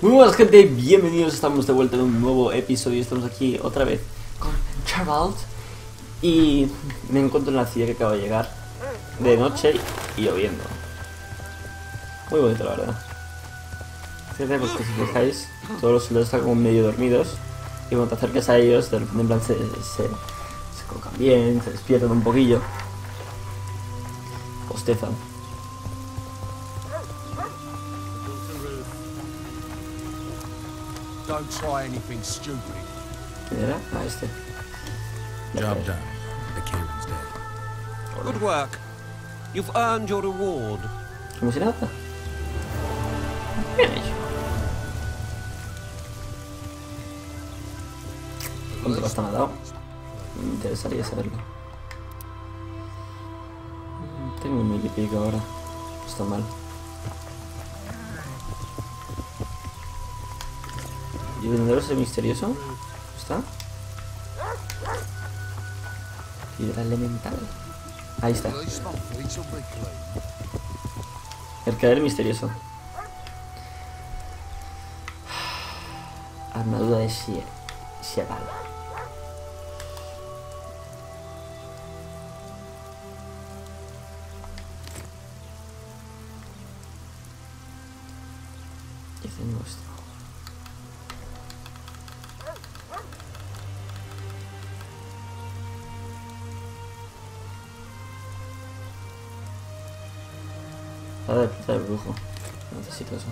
Muy buenas gente, bienvenidos, estamos de vuelta en un nuevo episodio. Estamos aquí otra vez con Geralt y me encuentro en la ciudad que acaba de llegar, de noche y lloviendo. Muy bonito la verdad. Fíjate porque si fijáis, todos los soldados están como medio dormidos y cuando te acercas a ellos de repente en plan se colocan bien, se despiertan un poquillo, bostezan. Don't try anything stupid. ¿Quién era? Ah, este. Job done. The Kaedwen's dead. Good work. You've earned your reward. Como si nada. Bien hecho. ¿Cuánto pasta me ha dado? Me interesaría saberlo. Tengo un mil y pico ahora. No está mal. ¿Y el vendedor es el misterioso? ¿Está? Piedra elemental. Ahí está. Mercader misterioso. Armadura de Sheala. ¿Qué tengo esto? De plata de brujo. Necesito eso.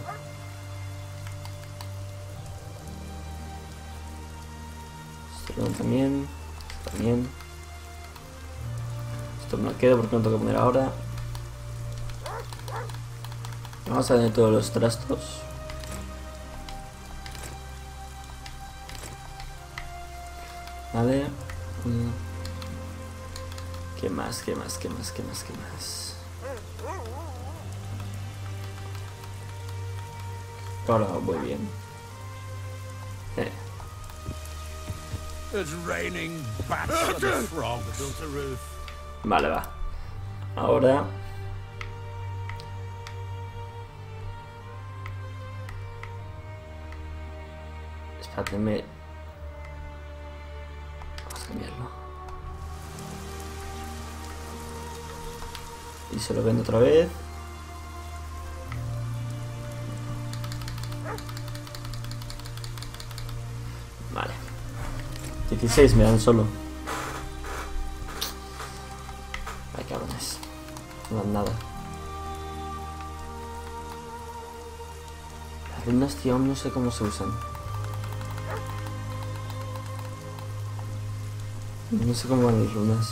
Esto también. Esto también. Esto me lo quedo porque no tengo que poner ahora. Vamos a tener todos los trastos. Vale. ¿Qué más? ¿Qué más? ¿Qué más? ¿Qué más? ¿Qué más? Ahora voy bien. It's raining bats and frogs. Vale, va. Ahora espérate, vamos a cambiarlo. Y se lo vendo otra vez. Vale. 16 me dan solo. Ay, cabrones. No dan nada. Las runas, tío, aún no sé cómo se usan. No sé cómo van las runas.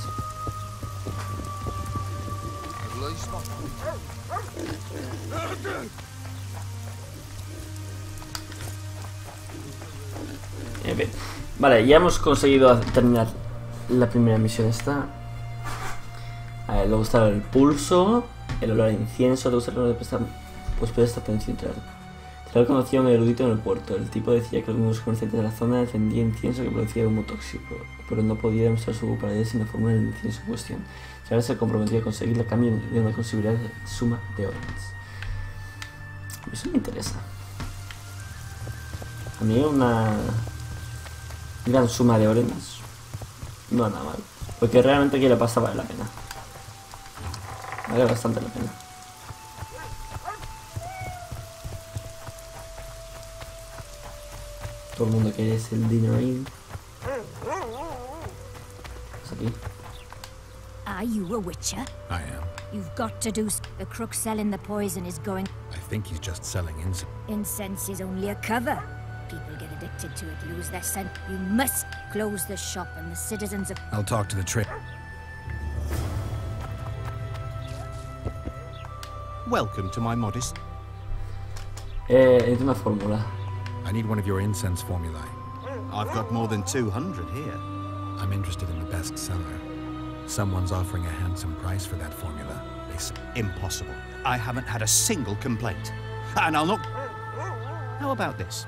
Bien. Vale, ya hemos conseguido terminar la primera misión esta. A ver, luego está el pulso, el olor a incienso, luego está el olor de prestar, pues presta atención. Traer conocía un erudito en el puerto. El tipo decía que algunos comerciantes de la zona defendían incienso que producía humo tóxico, pero no podía demostrar su culpabilidad sin la fórmula del incienso en cuestión. Ahora se comprometió a conseguirla a cambio de una considerable suma de órdenes. Eso me interesa. A mí una gran suma de órdenes no nada mal, porque realmente aquí la pasta vale la pena. Vale bastante la pena. Todo el mundo quiere ese el dinerín. ¿Qué es aquí? Are you a witcher? I am. You've got to do. The crook selling the poison is going. I think he's just selling incense. Incense is only a cover. People get addicted to it, lose their scent. You must close the shop and the citizens of... I'll talk to the trade. Welcome to my modest. Es una fórmula. I need one of your incense formulae. I've got more than 200 here. I'm interested in the best seller. Someone's offering a handsome price for that formula. They say. Impossible. I haven't had a single complaint. And I'll not... How about this?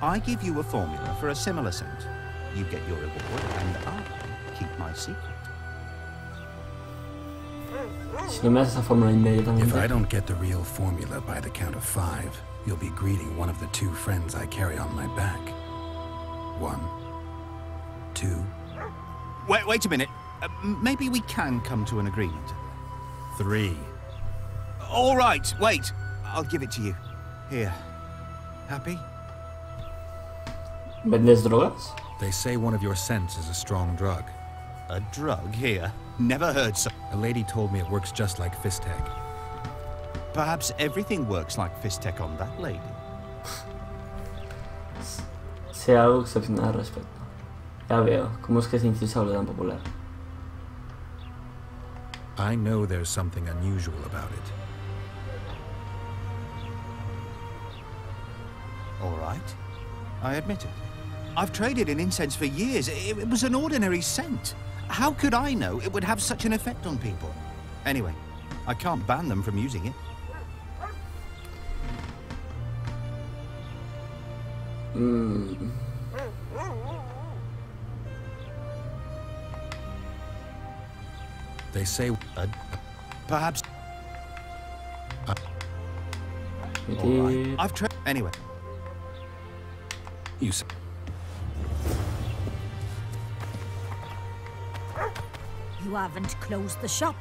I give you a formula for a similar scent. You get your reward and I keep my secret. Si no me das esa fórmula inmediatamente. If I don't get the real formula by the count of 5, You'll be greeting one of the 2 friends I carry on my back. 1, 2. Wait a minute. Maybe we can come to an agreement. 3. All right, wait. I'll give it to you. Here. Happy? ¿Vendes drogas? They say one of your scents is a strong drug. A drug here? Never heard so. A lady told me it works just like Fistech. Perhaps everything works like Fistech on that lady. Sé algo excepcional al respecto. Ya veo. ¿Cómo es que ese inciso habla tan popular? I know there's something unusual about it. All right. I admit it. I've traded in incense for years. It was an ordinary scent. How could I know it would have such an effect on people? Anyway, I can't ban them from using it. They say Perhaps. Meter. All right. I've tried. Anyway. you say. You haven't closed the shop.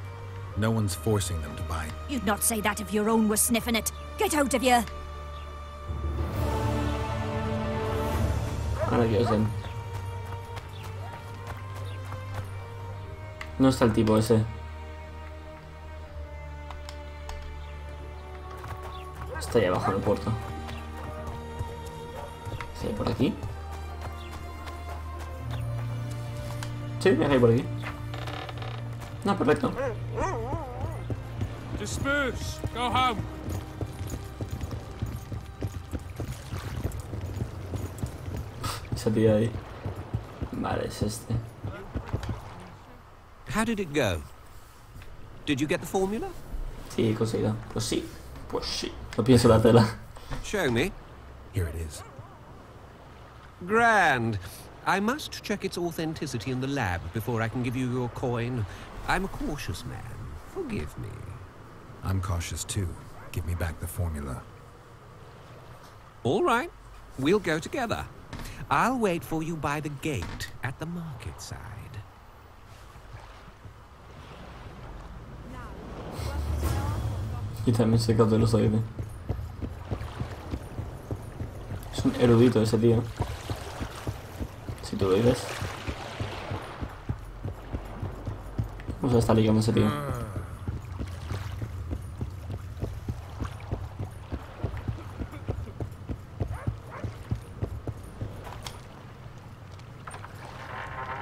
No one's forcing them to buy. You'd not say that if your own were sniffing it. Get out of here. Ahora que os den. No está el tipo ese. Está ahí abajo en el puerto. ¿Sí, por aquí? Sí, viaja ahí por aquí. No, perfecto. Disperse. Go home. Esa tía ahí. Vale, es este. How did it go? Did you get the formula? Sí, he conseguido. Pues sí. Pues sí. No pienso la tela. Show me. Here it is. Grand. I must check its authenticity in the lab before I can give you your coin. I'm a cautious man. Forgive me. I'm cautious too. Give me back the formula. All right. We'll go together. I'll wait for you by the gate at the market side. Y también se cae de los oídos. Es un erudito ese tío. Si tú lo dices. Vamos a estar ligando a ese tío.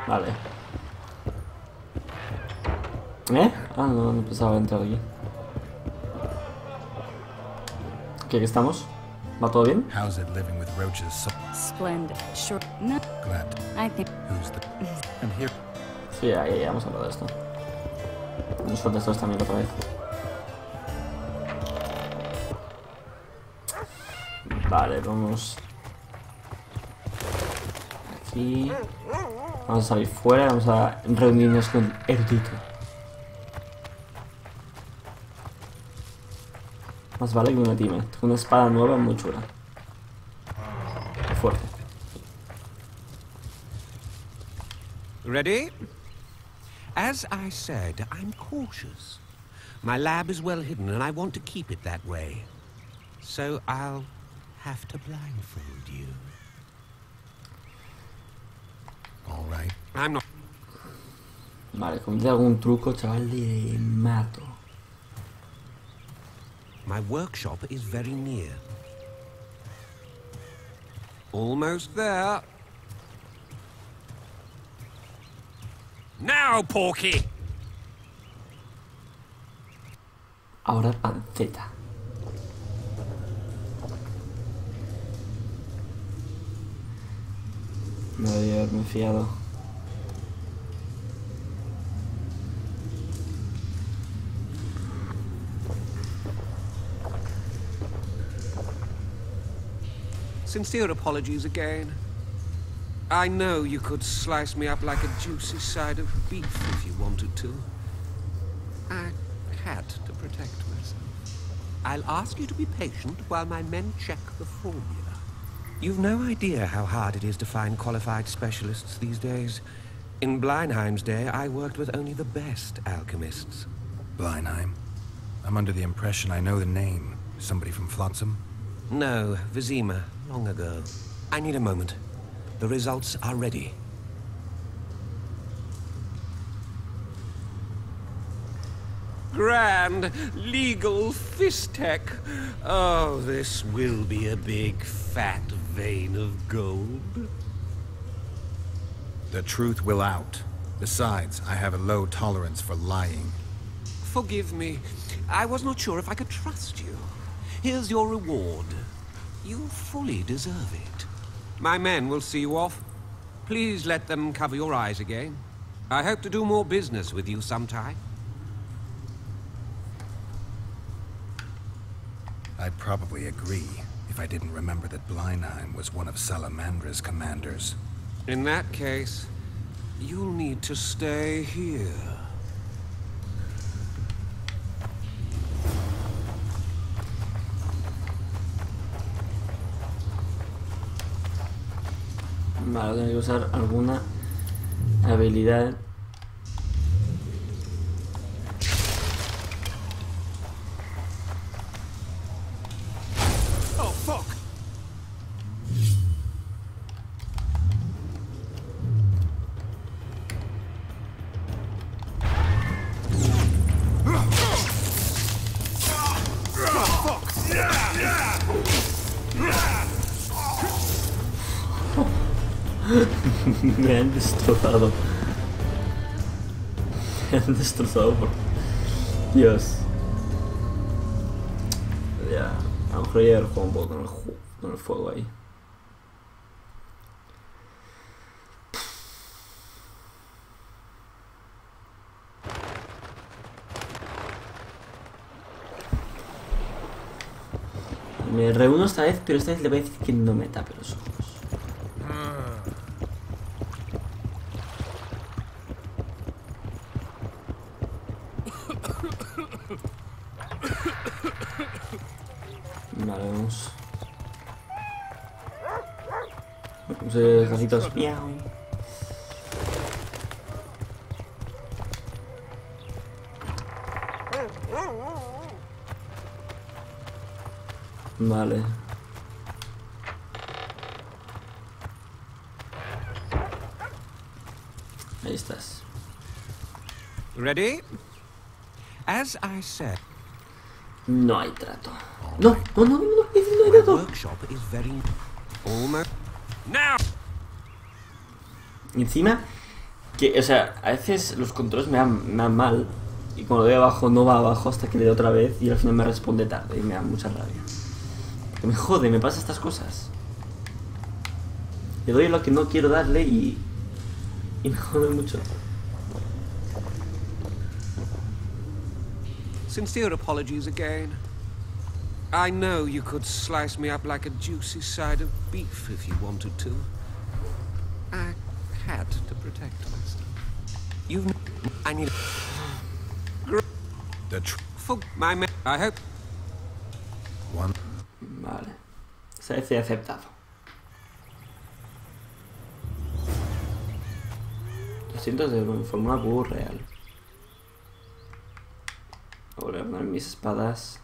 Vale. Ah, no pensaba entrar aquí. ¿Qué estamos? ¿Va todo bien? How's it living with roaches? So Splendid. Sure. No, glad. I think. Who's the? And here. Sí, ya hemos hablado de esto. Nos falta esto también otra vez. Vale, vamos. Aquí. Vamos a salir fuera, vamos a reunirnos con el erudito. Más vale que una time. Tengo una espada nueva muy chula. Qué fuerte. Ready? As I said, I'm cautious. My lab is well hidden, and I want to keep it that way. So I'll have to blindfold you. All right. I'm not. Vale, como te hago un truco, chaval, le mato. My workshop is very near. Almost there. Now, Porky! Ahora panceta. No debería haberme fiado. Sincere apologies again. I know you could slice me up like a juicy side of beef if you wanted to. I had to protect myself. I'll ask you to be patient while my men check the formula. You've no idea how hard it is to find qualified specialists these days. In Bleinheim's day, I worked with only the best alchemists. Bleinheim? I'm under the impression I know the name. Somebody from Flotsam? No, Vizima, long ago. I need a moment. The results are ready. Grand legal fistech. Oh, this will be a big fat vein of gold. The truth will out. Besides, I have a low tolerance for lying. Forgive me. I was not sure if I could trust you. Here's your reward. You fully deserve it. My men will see you off. Please let them cover your eyes again. I hope to do more business with you sometime. I'd probably agree if I didn't remember that Bleinheim was one of Salamandra's commanders. In that case, you'll need to stay here. Vale, tengo que usar alguna habilidad. Oh, fuck! Me han destrozado. Me han destrozado por Dios. Ya, a lo mejor ya el juego un poco con el fuego ahí. Me reúno esta vez, pero esta vez le voy a decir que no me tape los ojos. Vale, vamos. Gatitos. Miau. Vale. Ahí estás. Ready? As I said. No hay trato. No hay trato. Workshop is very almost now. Y encima, que, o sea, a veces los controles me dan mal. Y cuando le doy abajo, no va abajo hasta que le doy otra vez. Y al final me responde tarde y me da mucha rabia. Que me jode, me pasa estas cosas. Le doy lo que no quiero darle y me jode mucho. Sincere apologies again. I know you could slice me up like a juicy side of beef if you wanted to. I had to protect myself. I need for my man. I hope. One. Vale. Se ha aceptado. 200 de fórmula Q real. Voy a poner mis espadas.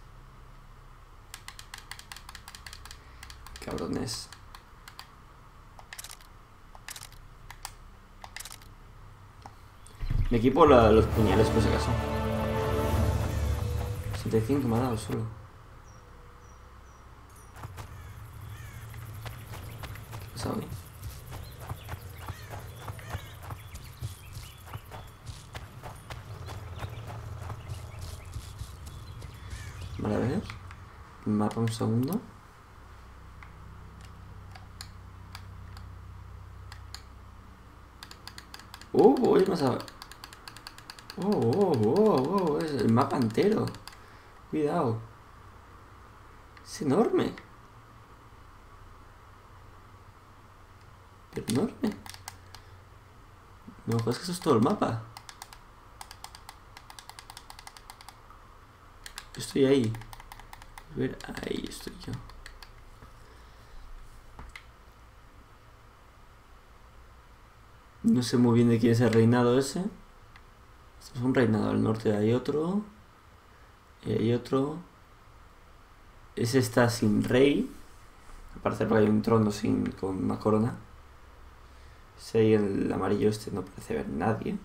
Cabrones. Me equipo los puñales por si acaso. 65 me ha dado solo. ¿Qué pasa hoy? Vale, a ver. Mapa un segundo. Voy más a... es el mapa entero. Cuidado. Es enorme. Pero enorme. No, es que eso es todo el mapa. Estoy ahí. A ver, ahí estoy yo. No sé muy bien de quién es el reinado ese. Este es un reinado. Al norte hay otro. Y hay otro. Ese está sin rey. Al parecer hay un trono con una corona. Ese ahí, el amarillo este, no parece haber nadie.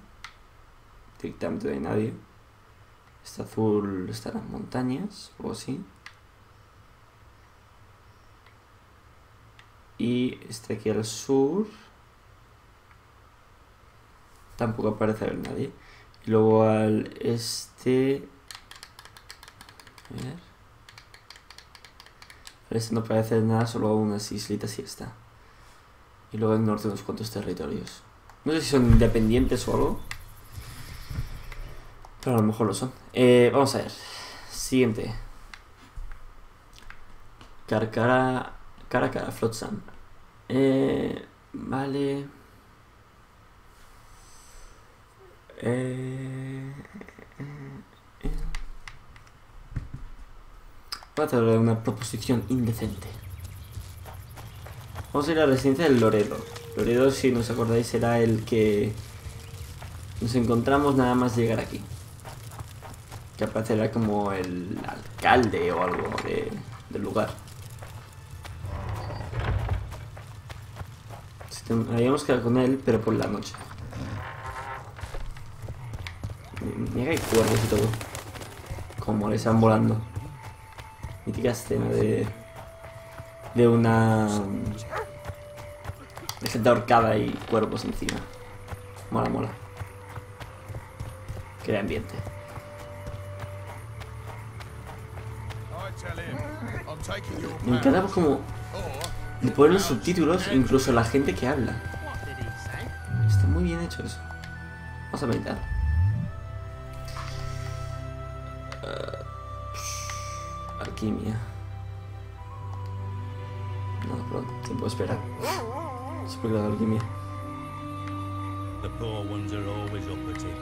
Directamente no hay nadie. Este azul está en las montañas, o así. Y este aquí al sur tampoco parece haber nadie. Y luego al este... A ver... Al este no parece nada, solo unas islitas y ya está. Y luego al norte unos cuantos territorios. No sé si son independientes o algo, pero a lo mejor lo son. Vamos a ver. Siguiente. Cara a cara, Flotsam. Vale. Voy a hacer una proposición indecente. Vamos a ir a la residencia del Loredo. Loredo, si no os acordáis, será el que nos encontramos nada más llegar aquí. Que aparecerá como el alcalde o algo del lugar. Habíamos quedado con él, pero por la noche. Mira que hay cuervos y todo. Como le están volando. Mítica escena de una... de gente ahorcada y cuervos encima. Mola, mola. Crea ambiente. Me encanta como le ponen los subtítulos incluso a la gente que habla. Está muy bien hecho eso. Vamos a meditar. Alquimia. No, pero tiempo de espera. Espera la alquimia. The poor ones are always uppity.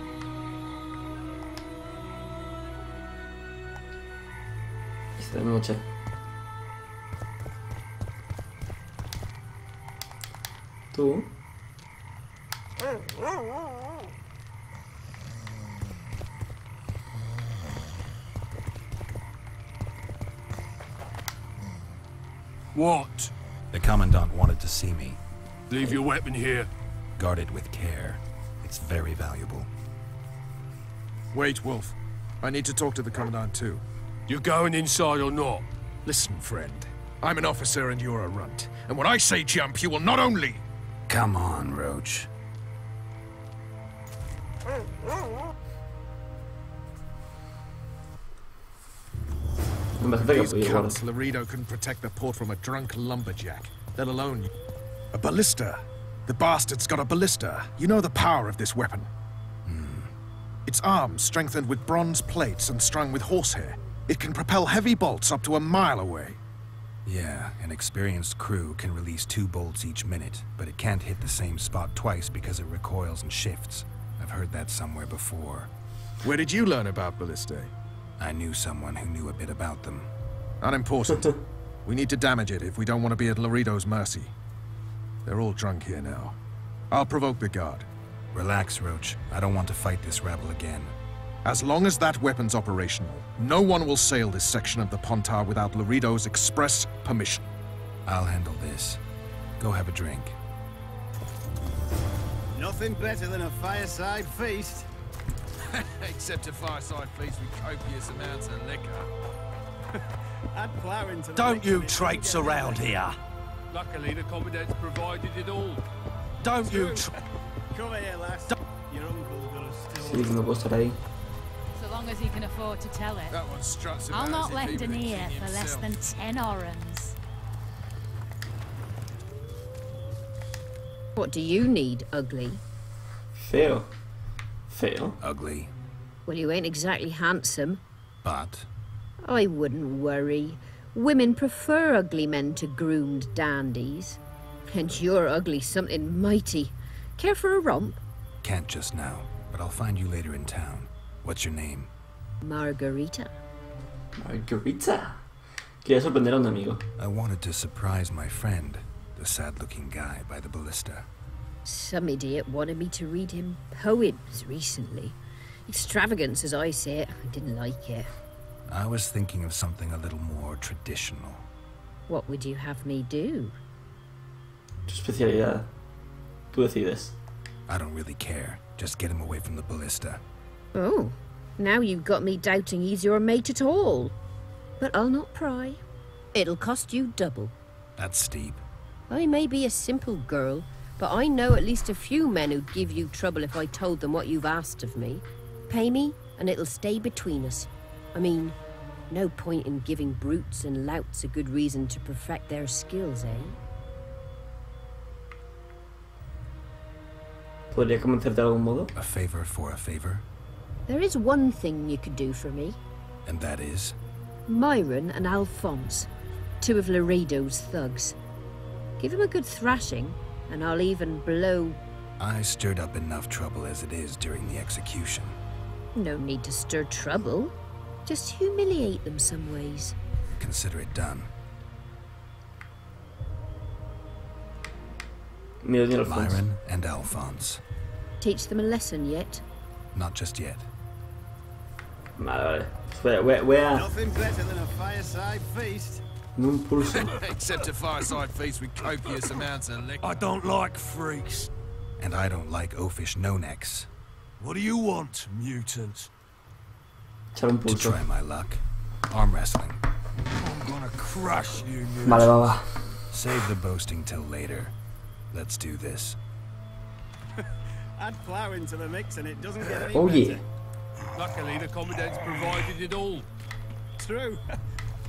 Esta noche. Tú. What? The Commandant wanted to see me. Leave your weapon here. Guard it with care. It's very valuable. Wait, Wolf. I need to talk to the Commandant too. You going inside or not? Listen, friend. I'm an officer and you're a runt. And when I say jump, you will not only... Come on, Roche. These cunts, Laredo couldn't protect the port from a drunk lumberjack, let alone a ballista. The bastard's got a ballista. You know the power of this weapon. Its arms strengthened with bronze plates and strung with horsehair. It can propel heavy bolts up to a mile away. Yeah, an experienced crew can release 2 bolts each minute, but it can't hit the same spot twice because it recoils and shifts. I've heard that somewhere before. Where did you learn about ballistae? I knew someone who knew a bit about them. Unimportant. We need to damage it if we don't want to be at Laredo's mercy. They're all drunk here now. I'll provoke the guard. Relax, Roche. I don't want to fight this rebel again. As long as that weapon's operational, no one will sail this section of the Pontar without Laredo's express permission. I'll handle this. Go have a drink. Nothing better than a fireside feast. Except a fireside feast with copious amounts of liquor. I'd plow into... Don't you traipse around here. Luckily, the Commandant's provided it all. Don't you... Come here, lass. Your uncle's got a Sí, que no puedo estar ahí. So long as he can afford to tell it. That one struts about I'll as not if lend he an were the ear king for less himself. than 10 orans. What do you need, ugly? Feo. Feo. Ugly. Well, you ain't exactly handsome. But... I wouldn't worry. Women prefer ugly men to groomed dandies. And you're ugly something mighty. Care for a romp? Can't just now, but I'll find you later in town. What's your name? Margarita. Margarita. Quería sorprender a un amigo. I wanted to surprise my friend, the sad-looking guy by the ballista. Some idiot wanted me to read him poems recently. Extravagance, as I say it. I didn't like it. I was thinking of something a little more traditional. What would you have me do? Tu especialidad. Tú decides. I don't really care. Just get him away from the ballista. Oh, now you've got me doubting he's your mate at all. But I'll not pry. It'll cost you double. That's steep. I may be a simple girl, but I know at least a few men who'd give you trouble if I told them what you've asked of me. Pay me, and it'll stay between us. I mean, no point in giving brutes and louts a good reason to perfect their skills, eh? ¿Podría convencerte de algún modo? A favor for a favor? There is one thing you could do for me. And that is? Myron and Alphonse, two of Laredo's thugs. Give them a good thrashing, and I'll even blow... I stirred up enough trouble as it is during the execution. No need to stir trouble. Just humiliate them some ways. Consider it done. Myron and Alphonse. Teach them a lesson yet? Not just yet. Vale, vale. Voy a... Nothing better than a fireside feast. Un pulso. Except a fireside feast with copious amounts of liquor. I don't like freaks. And I don't like oafish no-necks. What do you want, mutant? Echar un To pulso. try my luck. Arm wrestling. I'm gonna crush you, mutant. Vale, va. Save the boasting till later. Let's do this. Add flour into the mix and it doesn't get any Oh better. yeah. Luckily, the commandant's provided it all. True.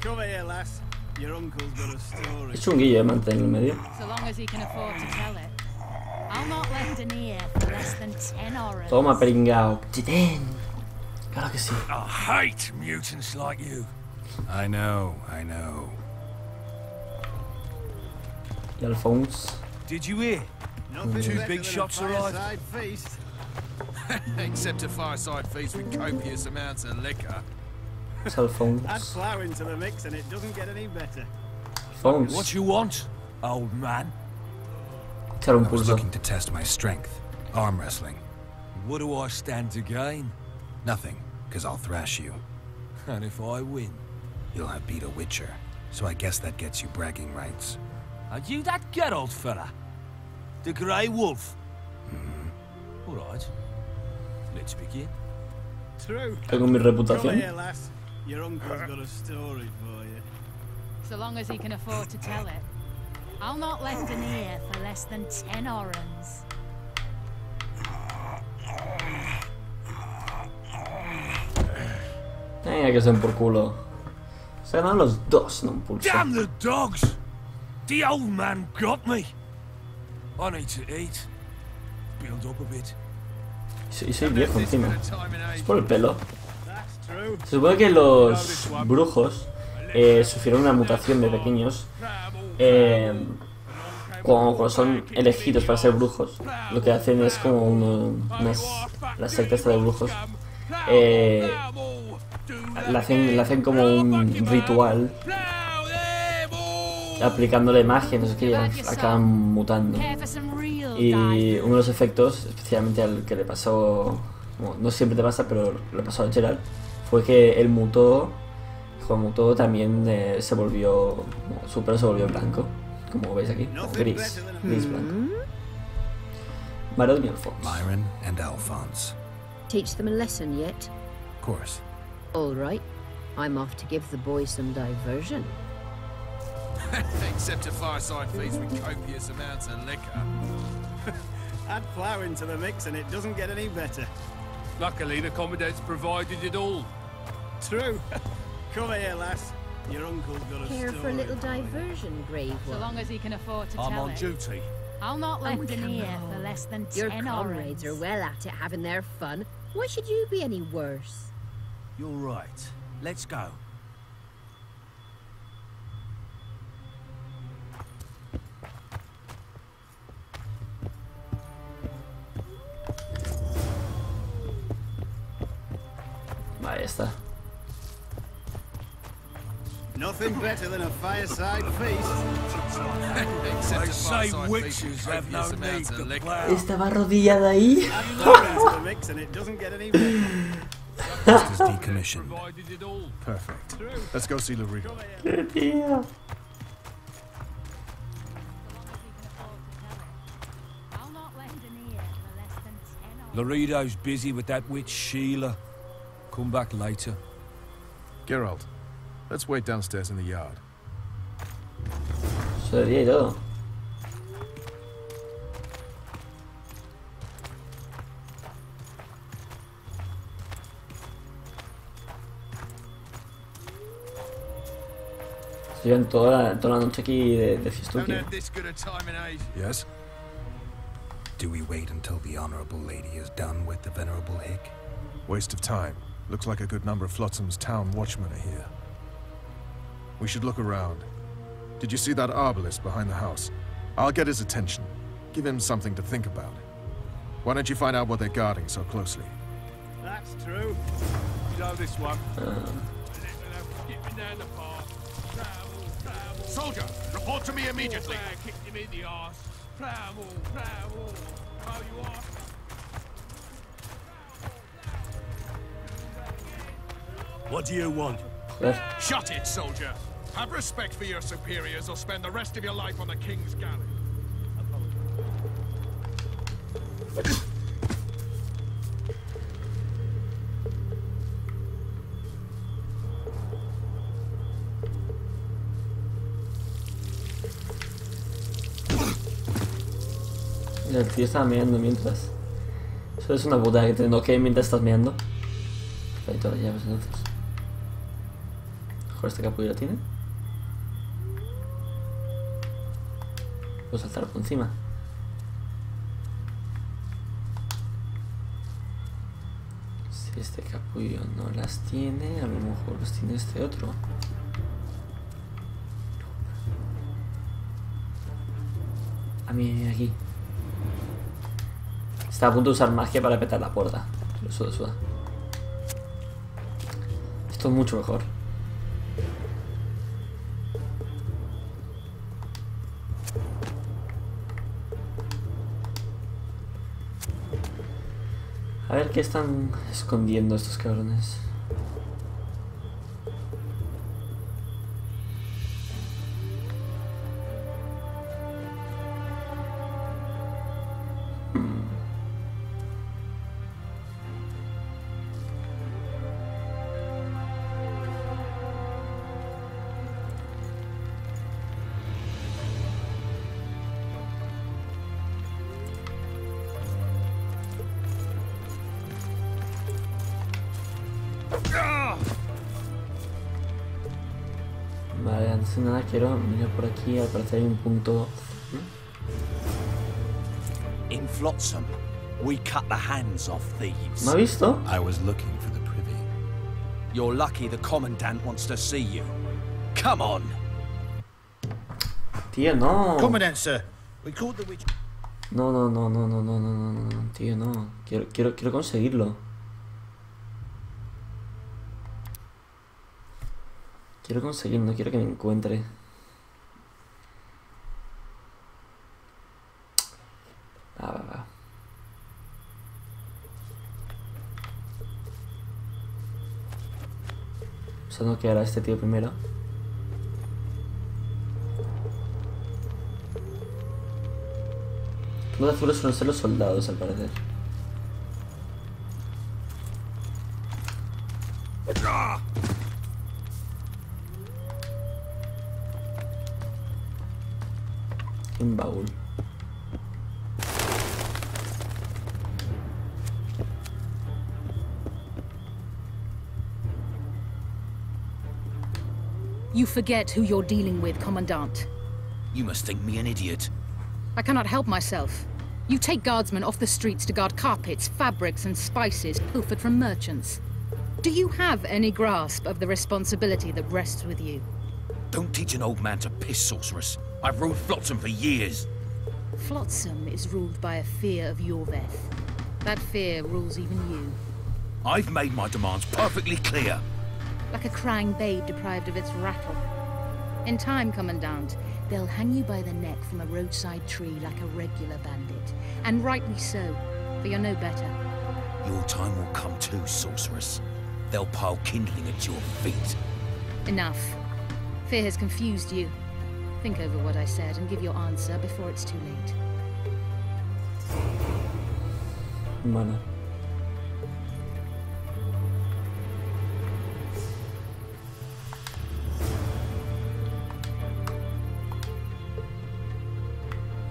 Come here, lass. Your uncle's got a story. Es chunguillo, mantener en el medio. So long as he can afford to tell it. I'll not lend an ear for less than 10 oras. Toma, peringao. ¡Chitén! Claro que sí. I hate mutants like you. I know, I know. Y Alphonse. Did you hear? Two big shots arrived. Feast. Except a fireside feast with copious amounts of liquor. Es Alphonse. Add flour into the mix and it doesn't get any better. Alphonse. What you want, old man? Echar un I was pulso. looking to test my strength. Arm wrestling. What do I stand to gain? Nothing, because I'll thrash you. And if I win? You'll have beat a Witcher, so I guess that gets you bragging rights. Are you that Geralt fella? The Grey Wolf? All right. Let's begin. True. Tengo mi reputación. Come here, lass. Your uncle's got a story for you. So long as he can afford to tell it. I'll not lend an ear for less than 10 orans. Venga, que se den por culo. Se ganan los dos, no un pulso. Damn the dogs! The old man got me. I need to eat. Build up a bit. Y soy viejo encima. Es por el pelo. Se supone que los brujos sufrieron una mutación de pequeños. Cuando son elegidos para ser brujos, lo que hacen es como la secta esta de brujos. Le hacen como un ritual aplicándole magia, no sé qué, y acaban mutando. Y uno de los efectos, especialmente al que le pasó, bueno, no siempre te pasa, pero le pasó a Geralt, fue que él mutó, cuando mutó también se volvió, su pelo se volvió blanco, como veis aquí, gris blanco. Myron y Alphonse. Myron and Alphonse. Teach them a lesson yet? Of course. All right. I'm off to give the boys some diversion. Except a fireside feast with copious amounts of liquor. Add flour into the mix and it doesn't get any better. Luckily, the commandant's provided it all. True. Come here, lass. Your uncle's got a Care story. for a little diversion, Grave So One? long as he can afford to I'm tell on it. duty. I'll not lend an come ear on. for less than Your 10 comrades orans. are well at it having their fun. Why should you be any worse? You're right. Let's go. Vale, ya está. Nothing better than a fireside feast. Except They a say fireside witches feast with have no copious need amounts to of liquor. plough. Estaba arrodillada ahí. Add lemon to the mix and it doesn't get any better. Just as decommissioned. Perfect. Let's go see Lorena. Qué tío. I'll not lend an ear for less than 10 hours. Laredo's busy with that witch Sheala. Come back later. Geralt, let's wait downstairs in the yard. Se lo diría y todo. Llevan toda la noche aquí de fiestuki. Yes? Do we wait until the honorable lady is done with the venerable hick? Waste of time. Looks like a good number of Flotsam's town watchmen are here. We should look around. Did you see that arbalist behind the house? I'll get his attention. Give him something to think about. Why don't you find out what they're guarding so closely? That's true. You know this one. Soldier, report to me immediately. Kick him in the arse. Travel. Oh, you are. What do you want? Shut it, soldier. Have respect for your superiors or spend the rest of your life on the King's galley. El tío estaba meando mientras. Eso es una puta que te noquee mientras estás meando. Ahí todas las llaves entonces. Mejor este capullo lo tiene. Puedo saltar por encima. Si este capullo no las tiene, a lo mejor los tiene este otro. A mí aquí. Está a punto de usar magia para petar la puerta. Suda. Esto es mucho mejor. A ver qué están escondiendo estos cabrones. Vale, antes de nada quiero mirar por aquí, al parecer hay un punto. In Flotsam, we cut the hands off thieves. ¿Me ha visto? I was looking for the privy. You're lucky the commandant wants to see you. Come on. Tío, no. Commandant, sir. We called the witch. No, tío, no. Quiero conseguirlo. Quiero conseguirlo, no quiero que me encuentre. Va. Vamos a noquear a este tío primero. Los azules suelen ser los soldados, al parecer. Un baúl. You forget who you're dealing with, Commandant. You must think me an idiot. I cannot help myself. You take guardsmen off the streets to guard carpets, fabrics, and spices pilfered from merchants. Do you have any grasp of the responsibility that rests with you? Don't teach an old man to piss, sorceress. I've ruled Flotsam for years. Flotsam is ruled by a fear of Yorveth. That fear rules even you. I've made my demands perfectly clear. Like a crying babe deprived of its rattle. In time, Commandant, they'll hang you by the neck from a roadside tree like a regular bandit. And rightly so, for you're no better. Your time will come too, sorceress. They'll pile kindling at your feet. Enough. Fear has confused you. Think over what I said and give your answer before it's too late. Bueno.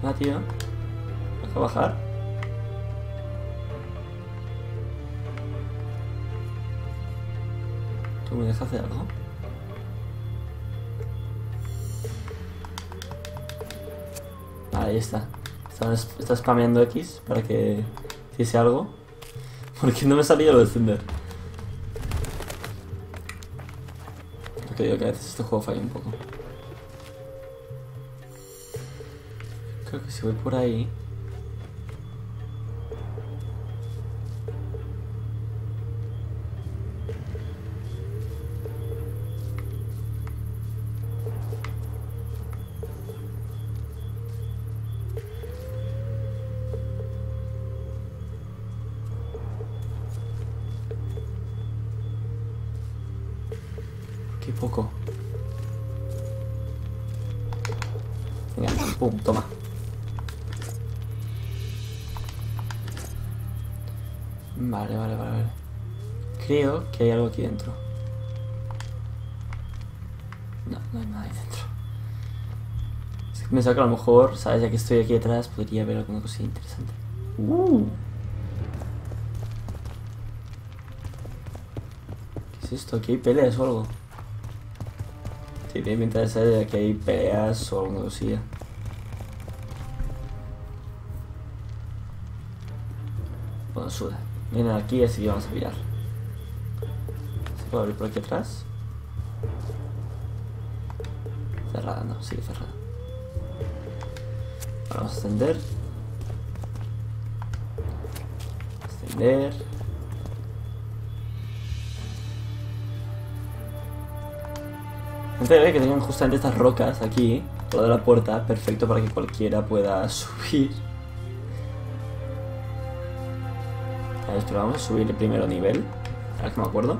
Ah, tío. Deja bajar. ¿Tú me dejas hacer algo? Ahí está. Está spameando X para que hiciese algo. Porque no me salía lo de encender. Porque digo que a veces este juego falla un poco. Creo que si voy por ahí... Qué poco. Venga, pum, toma. Vale. Creo que hay algo aquí dentro. No hay nada ahí dentro. Es que pensaba que a lo mejor, ¿sabes? Ya que estoy aquí detrás, podría haber alguna cosa interesante. ¿Qué es esto? ¿Aquí hay peleas o algo? Sí, bien me interesa de que hay peleas o alguna cosilla. Bueno, suda. Vienen aquí, así que vamos a mirar. ¿Se puede abrir por aquí atrás? Cerrada, no, sigue cerrada. Ahora vamos a extender. Extender. Gente, que tengan justamente estas rocas aquí, por lo de la puerta, perfecto para que cualquiera pueda subir. A ver, pero vamos a subir el primero nivel. A ver que me acuerdo.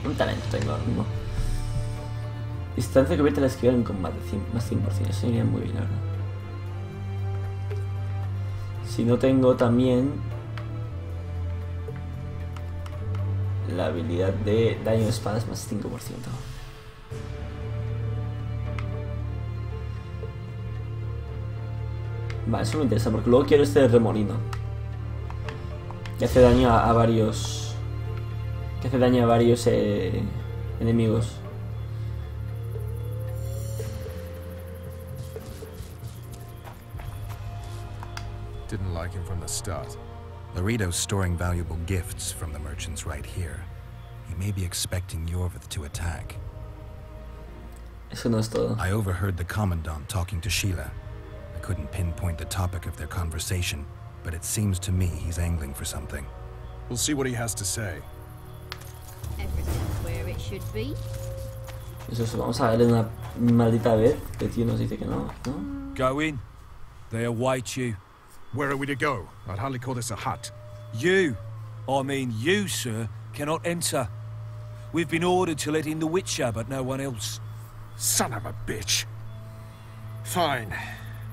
Un talento tengo ahora mismo. Distancia que convierte la esquiva en combate, más 100%. Eso iría muy bien, la verdad. Si no tengo también la habilidad de daño de espadas más 5%. Vale, eso me interesa porque luego quiero este remolino. Que hace daño a varios... Que hace daño a varios enemigos. Didn't like him from the start. Laredo's storing valuable gifts from the merchants right here. He may be expecting Yorvith to attack. Eso no es todo. I overheard the Commandant talking to Sheala. I couldn't pinpoint the topic of their conversation, but it seems to me he's angling for something. We'll see what he has to say. Everything's where it should be. Eso, vamos a ver una maldita vez. Que el tío nos dice que no, ¿no? Go in. They await you. Where are we to go? I'd hardly call this a hut. You, sir, cannot enter. We've been ordered to let in the Witcher, but no one else. Son of a bitch. Fine.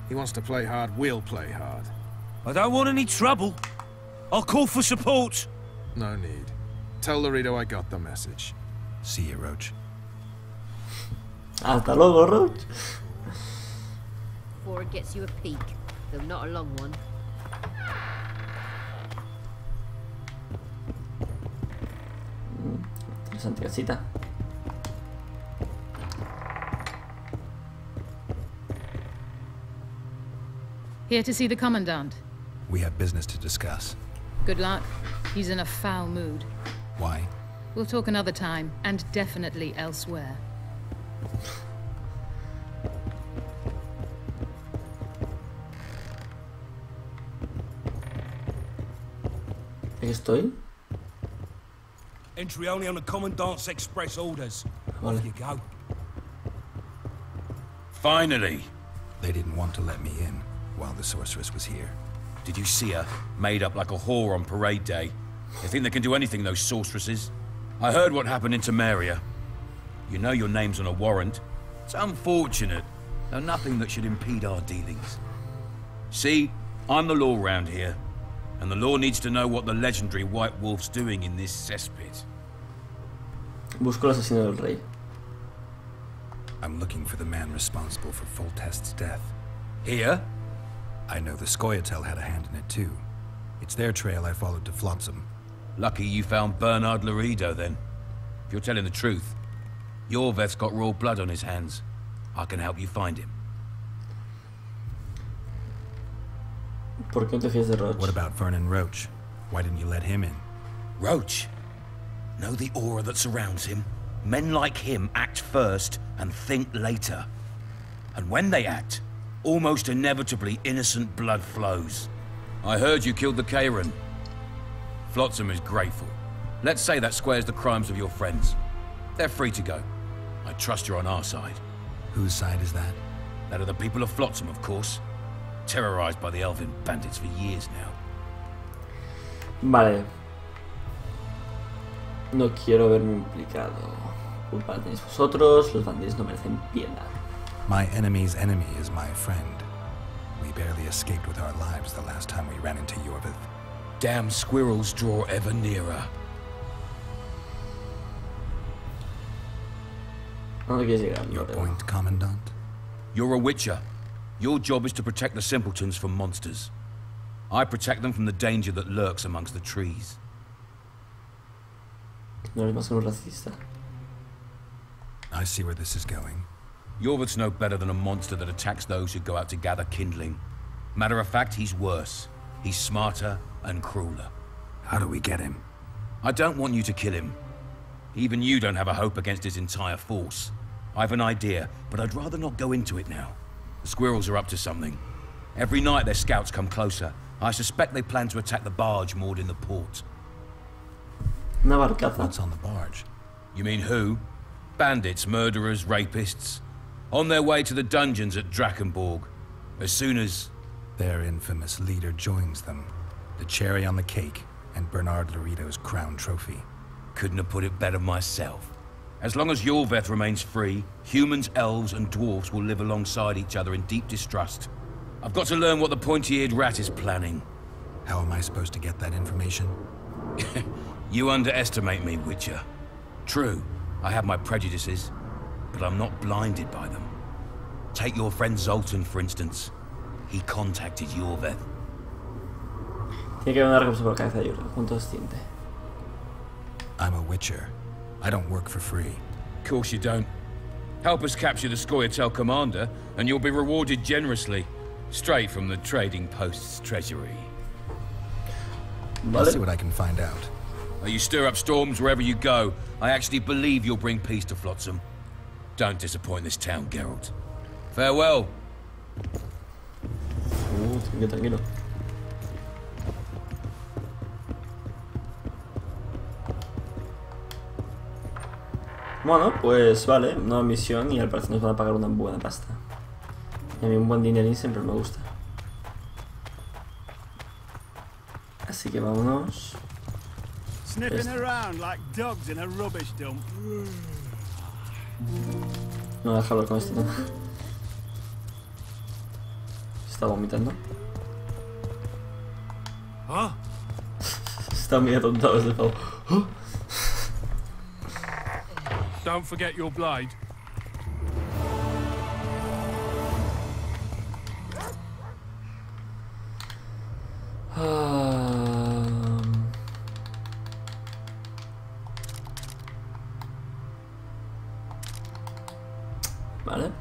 He wants to play hard, we'll play hard. I don't want any trouble. I'll call for support. No need. Tell Laredo I got the message. See you, Roche. Hasta luego, Roche. Before it gets you a peek, though not a long one. Interesante casita. Here to see the Commandant. We have business to discuss. Good luck. He's in a foul mood. Why? We'll talk another time, and definitely elsewhere. Aquí estoy. Entry only on the Commandant's express orders. Vale. Off you go. Finally! They didn't want to let me in while the sorceress was here. Did you see her? Made up like a whore on parade day. They think they can do anything, those sorceresses. I heard what happened in Temeria. You know your name's on a warrant. It's unfortunate, though nothing that should impede our dealings. See, I'm the law round here, and the law needs to know what the legendary White Wolf's doing in this cesspit. Busco el asesino del rey. I'm looking for the man responsible for Foltest's death. Here? I know the Scoia'tael had a hand in it too. It's their trail I followed to Flotsam. Lucky you found Bernard Laredo, then. If you're telling the truth, Yorveth's got raw blood on his hands. I can help you find him. ¿Por qué no te fías de Roche? What about Vernon Roche? Why didn't you let him in? Roche? Know the aura that surrounds him? Men like him act first and think later. And when they act, almost inevitably innocent blood flows. I heard you killed the Kairan. Flotsam is grateful. Let's say that squares the crimes of your friends. They're free to go. I trust you're on our side. Whose side is that? That of the people of Flotsam, of course. Terrorized by the elven bandits for years now. Vale. No quiero verme implicado. Culpa tenéis vosotros, los bandidos no merecen piedad. My enemy's enemy is my friend. We barely escaped with our lives the last time we ran into Yorveth. Damn squirrels draw ever nearer. ¿Dónde quieres llegar? Your point, Commandant? You're a witcher. Your job is to protect the simpletons from monsters. I protect them from the danger that lurks amongst the trees. No eres más que un racista. I see where this is going. Yorveth's no better than a monster that attacks those who go out to gather kindling. Matter of fact, he's worse. He's smarter and crueler. How do we get him? I don't want you to kill him. Even you don't have a hope against his entire force. I've an idea, but I'd rather not go into it now. The squirrels are up to something. Every night their scouts come closer. I suspect they plan to attack the barge moored in the port. Una barcaza. What's on the barge? You mean who? Bandits, murderers, rapists. On their way to the dungeons at Drakenborg. As soon as... Their infamous leader joins them. The cherry on the cake, and Bernard Laredo's crown trophy. Couldn't have put it better myself. As long as Yorveth remains free, humans, elves, and dwarves will live alongside each other in deep distrust. I've got to learn what the pointy-eared rat is planning. How am I supposed to get that information? You underestimate me, Witcher. True, I have my prejudices, but I'm not blinded by them. Take your friend Zoltan, for instance. He contacted Yorveth. Tiene que haber una recompensa por la cabeza de Yorveth. ¿Cuánto siente? I'm a witcher. I don't work for free. Of course you don't. Help us capture the Scoia'tael commander, and you'll be rewarded generously. Straight from the trading post's treasury. I'll see what I can find out. You stir up storms wherever you go. I actually believe you'll bring peace to Flotsam. Don't disappoint this town, Geralt. Farewell. Tranquilo. Bueno, pues vale, nueva misión y al parecer nos van a pagar una buena pasta. Y a mí un buen dinerín siempre me gusta. Así que vámonos. Sniffing around like dogs in a rubbish dump. No, déjalo con esto. ¿No? Está vomitando. Huh? Está muy atontado ese pavo. Don't forget your blade. Vale.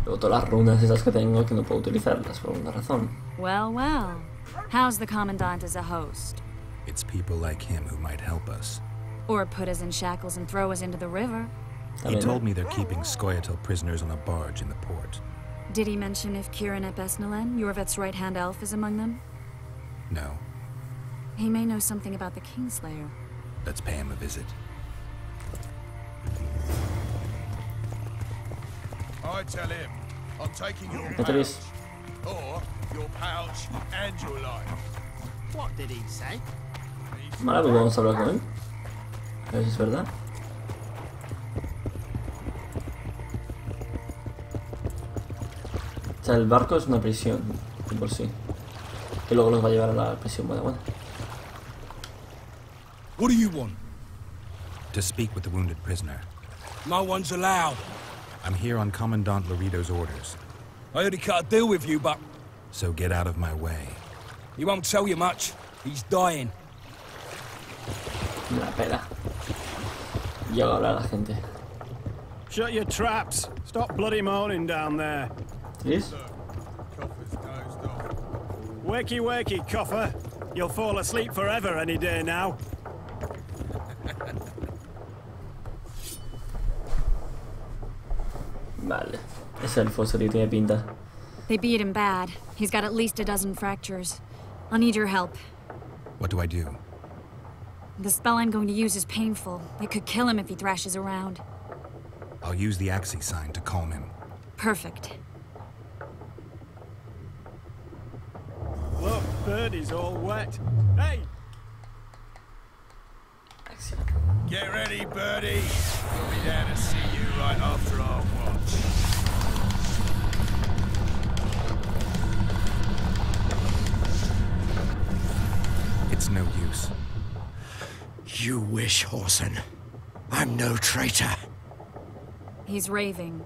Luego todas las runas esas que tengo que no puedo utilizarlas por alguna razón. Well, well. How's the Commandant as a host? It's people like him who might help us. Or put us in shackles and throw us into the river. He told me they're keeping Scoia'tael prisoners on a barge in the port. Did he mention if Kieran ep Esnalen, Yorveth's right-hand elf, is among them? No. He may know something about the Kingslayer. Let's pay him a visit. I tell him I'm taking your Triss. pouch, or your pouch and your life. What did he say? Vale, pues vamos a hablar con él. A ver si es verdad. O sea, el barco es una prisión, de por sí. Que luego los va a llevar a la prisión. Bueno. What do you want? To speak with the wounded prisoner. No one's allowed. I'm here on Commandant Laredo's orders. I already cut a deal with you, but... So get out of my way. He won't tell you much. He's dying. Me la pela. Llega a hablar a la gente. Shut your traps. Stop bloody moaning down there. ¿Triss? Wakey, wakey, coffer. You'll fall asleep forever any day now. Vale. Ese elfo serio tiene pinta. They beat him bad. He's got at least a dozen fractures. I'll need your help. What do I do? The spell I'm going to use is painful. It could kill him if he thrashes around. I'll use the Axii sign to calm him. Perfect. Look, Birdie's all wet. Hey! Get ready, Birdie. We'll be there to see you right after our watch. It's no use. You wish, Horson. I'm no traitor. He's raving.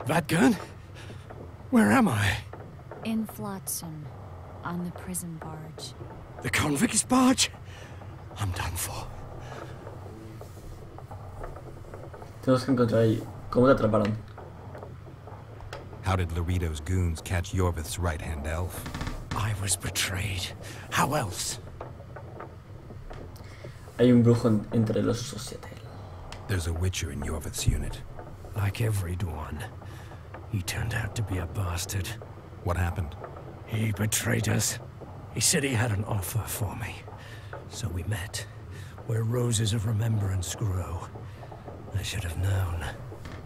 Vadgun? Where am I? In Flotsam. On the prison barge. The convict's barge? I'm done for. Tenemos que encontrar ahí. ¿Cómo te atraparon? How did Laredo's goons catch Yorvith's right-hand elf? I was betrayed. How else? Hay un brujo entre los Societal. There's a witcher in Yorvith's unit. Like every one, he turned out to be a bastard. What happened? He betrayed us. He said he had an offer for me. So we met, where roses of remembrance grow. I should have known.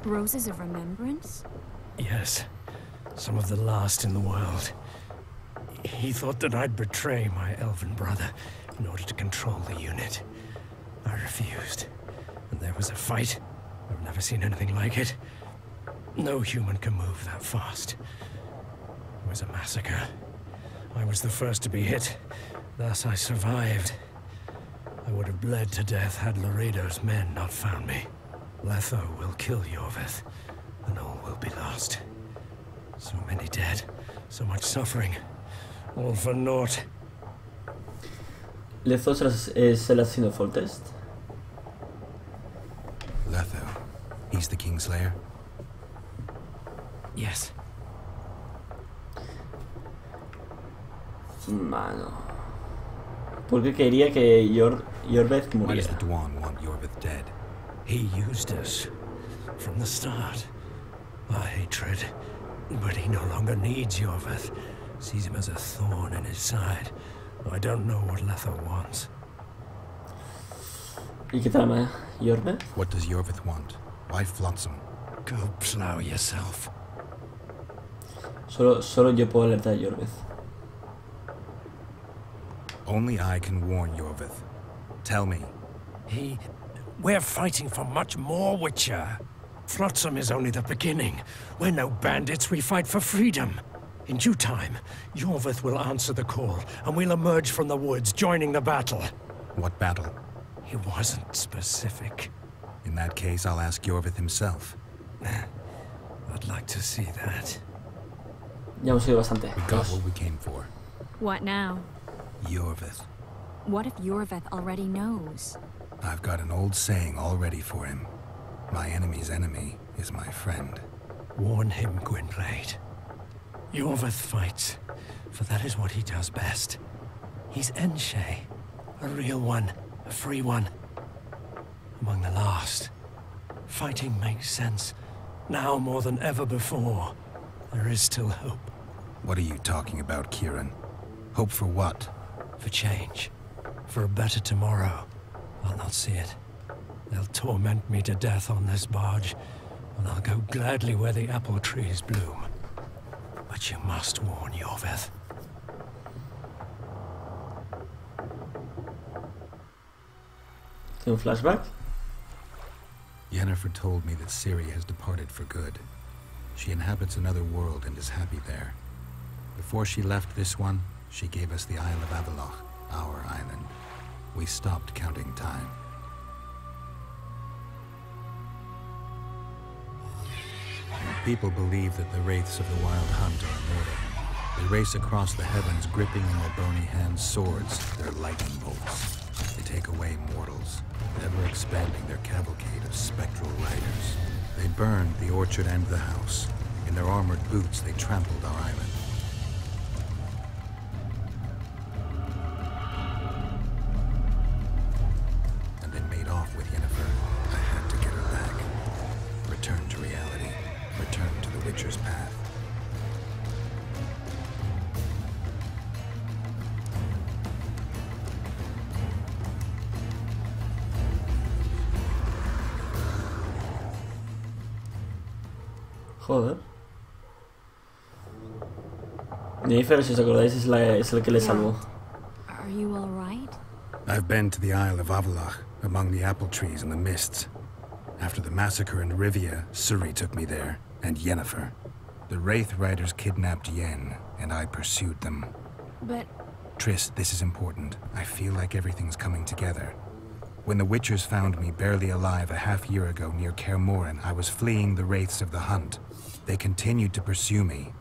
Roses of remembrance? Yes, some of the last in the world. He thought that I'd betray my elven brother in order to control the unit. I refused, and there was a fight. I've never seen anything like it. No human can move that fast. It was a massacre. I was the first to be hit, thus I survived. I would have bled to death had Laredo's men not found me. Letho will kill Yorvith, and all will be lost. So many dead, so much suffering, all for naught. Letho es el asesino Foltest. Letho. He's the Kingslayer? Yes. Mano. Porque quería que Yorvith muriera. Why does the Dwan want Yorvith dead? He used us from the start. Our hatred. But he no longer needs Yorvith. Sees him as a thorn in his side. I don't know what Letho wants. ¿Y qué trama Yorvith? What does Yorvith want? Why Flotsam? Go plow yourself. Solo yo puedo alertar a Yorvith. Only I can warn Yorvith. Tell me. We're fighting for much more, Witcher. Flotsam is only the beginning. We're no bandits, we fight for freedom. In due time, Yorvith will answer the call, and we'll emerge from the woods, joining the battle. What battle? He wasn't specific. In that case, I'll ask Yorvith himself. I'd like to see that. Ya hemos oído bastante. We got what we came for. What now? Yorvith. What if Yorvith already knows? I've got an old saying all ready for him. My enemy's enemy is my friend. Warn him, Gwynblade. Yorvith fights, for that is what he does best. He's Enshe, a real one, a free one. Among the last. Fighting makes sense. Now more than ever before, there is still hope. What are you talking about, Kieran? Hope for what? For change. For a better tomorrow. I'll not see it. They'll torment me to death on this barge, and I'll go gladly where the apple trees bloom. But you must warn Yorveth. ¿Un flashback? Yennefer told me that Ciri has departed for good. She inhabits another world and is happy there. Before she left this one, she gave us the Isle of Avallac'h, our island. We stopped counting time. People believe that the wraiths of the Wild Hunt are immortal. They race across the heavens, gripping in their bony hands swords, their lightning bolts. They take away mortals, ever expanding their cavalcade of spectral riders. They burned the orchard and the house. In their armored boots, they trampled our island. And then made off with Yennefer. I had to get her back. Return to reality. Return to the Witcher's path. Joder. Yennefer, si os acordáis, es el que le salvó. Are you all right? I've been to the Isle of Avallac'h, among the apple trees and the mists. After the massacre in Rivia, Ciri took me there, and Yennefer. The Wraith Riders kidnapped Yen, and I pursued them. But... Triss, this is important. I feel like everything's coming together. When the Witchers found me barely alive a half-year ago near Kaer Morhen, I was fleeing the Wraiths of the Hunt. They continued to pursue me,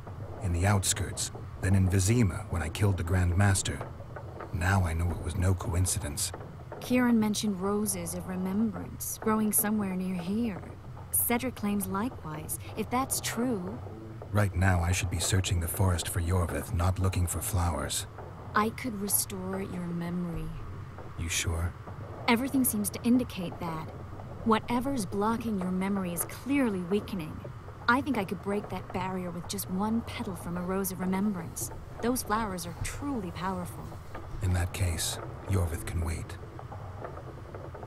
in the outskirts, then in Vizima when I killed the Grand Master. Now I know it was no coincidence. Kieran mentioned roses of remembrance, growing somewhere near here. Cedric claims likewise. If that's true... Right now I should be searching the forest for Yorveth, not looking for flowers. I could restore your memory. You sure? Everything seems to indicate that. Whatever's blocking your memory is clearly weakening. I think I could break that barrier with just one petal from a rose of remembrance. Those flowers are truly powerful. In that case, Yorveth can wait.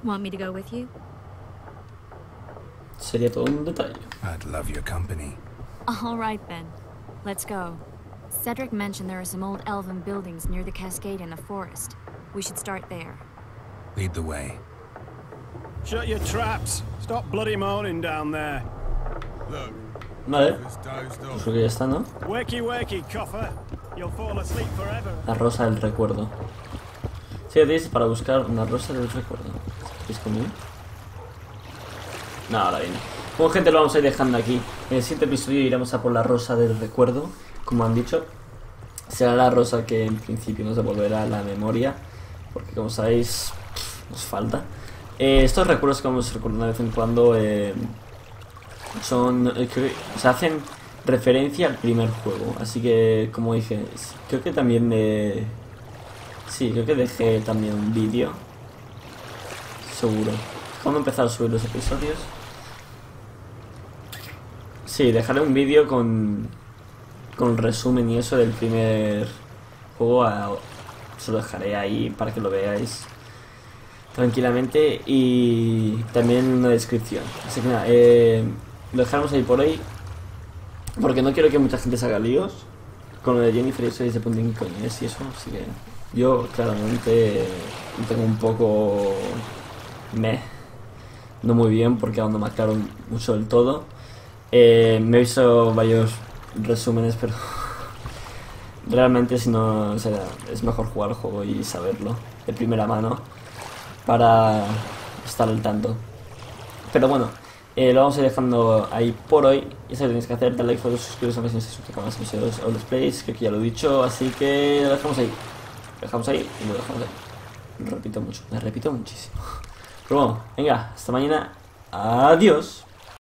Want me to go with you? Sería todo un detalle. I'd love your company. All right then. Let's go. Cedric mentioned there are some old elven buildings near the cascade in the forest. We should start there. Lead the way. Shut your traps. Stop bloody moaning down there. Look. Vale. Pues creo que ya está, ¿no? Wakey, wakey, coffer. You'll fall asleep forever. La rosa del recuerdo. Sí, dice para buscar una rosa del recuerdo. ¿Es conmigo? No, ahora viene. Bueno, gente, lo vamos a ir dejando aquí. En el siguiente episodio iremos a por la rosa del recuerdo. Como han dicho, será la rosa que en principio nos devolverá la memoria. Porque como sabéis, nos falta. Estos recuerdos que vamos a recordar de vez en cuando son... se hacen referencia al primer juego. Así que, como dije, creo que también sí, creo que dejé también un vídeo. Seguro. ¿Cómo empezar a subir los episodios? Sí, dejaré un vídeo con resumen y eso del primer juego. Se lo dejaré ahí para que lo veáis tranquilamente y también una descripción. Así que nada, lo dejamos ahí por ahí porque no quiero que mucha gente se haga líos con lo de Yennefer y eso desde punto de coñes y eso. Así que yo claramente tengo un poco no muy bien porque aún no me aclaro mucho del todo. Me he visto varios resúmenes, pero realmente si no, o sea, es mejor jugar el juego y saberlo de primera mano para estar al tanto. Pero bueno, lo vamos a ir dejando ahí por hoy. Ya sabéis, tenéis que hacer, darle like, suscribiros a mi canal si no estáis suscritos a los plays, que aquí ya lo he dicho, así que lo dejamos ahí. Lo dejamos ahí y lo dejamos ahí. Lo repito mucho, me repito muchísimo. Pero bueno, venga, hasta mañana. Adiós.